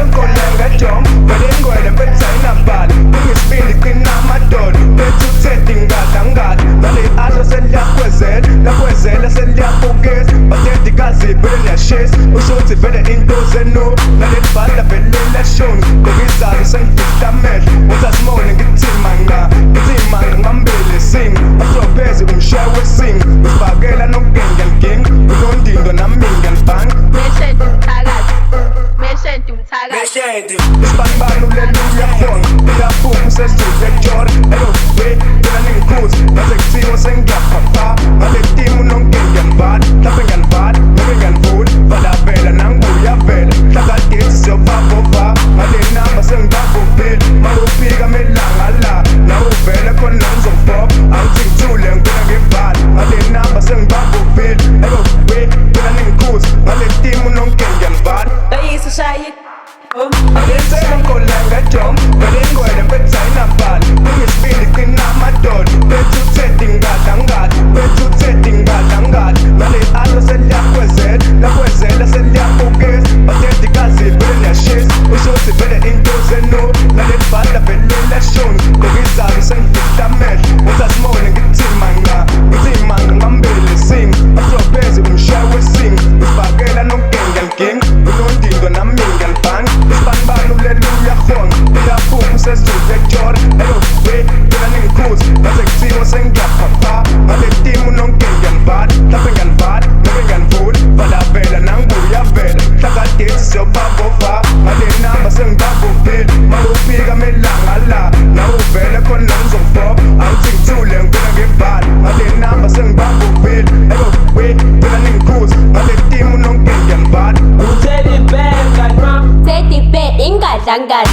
semkolanga jom belengwele betsaina bali kungisibindi qinamadoda bethuthethe ingadlangada nale alo seliyakwezela lakwezela seliyabukeza bateti kazi vele liyashisa ushuthi vele into zenu naleli bhadla vele lashoni ngokizalo sengifihla amehlo uzasimone ngithima ngambili sing asobhezi umshaya wesinga usibhakela nokugengenginga unondindo naminga nibhanga isibanibani uleluya khona uyaphuma usezule ejora elowe phela ningikhuzi ngaze kuthiwa sengiyaphapha ngale timu nonke ngiyanibhala mhlawumbe ngiyanibhala noma ngiyanivula valavela nanguyavela hlakadithi siyobabova ngale namba sengibavuphile makufika melanga la nawuvele khona nangizobhopha angithi ngithule ngifuna ngivala ngale namba sengibavuphile elowe phela ningikhuzi ngale timu nonke ngiyanibhala abensemkolanga jom belengwele betsaina bali kungisibindi qinamadoda bethuthethe ingadlangada bethuthethe ingadlangada nale alo seliyakwezela seliyabukeza bateti kazi vele liyashisa ushuthi vele into zenu naleli bhadla vele lashoni ngokizalo sengifihla amehlo uzasimone ngithima ngambili singa asobhezi umshaya wesinga usibhakela nokugengenginga unondindo naminga nibhanga isibanibani uleluya khona uyaphuma usezule ejora elowe phela ningikhuzi ngaze kuthiwa sengiyaphapha ngale timu nonke ngiyanibhala mhlawumbe ngiyanibhala noma ngiyanivula valavela nanguyavela hlakadithi siyobabova ngale namba sengibavuphile makufika melanga la nawuvele khona nangizobhopha angithi ngithule ngifuna ngivala ngale namba sengibavuphile elowe phela ningikhuzi ngale timu nonke ngiyanibhala Teddy bear ingadlangada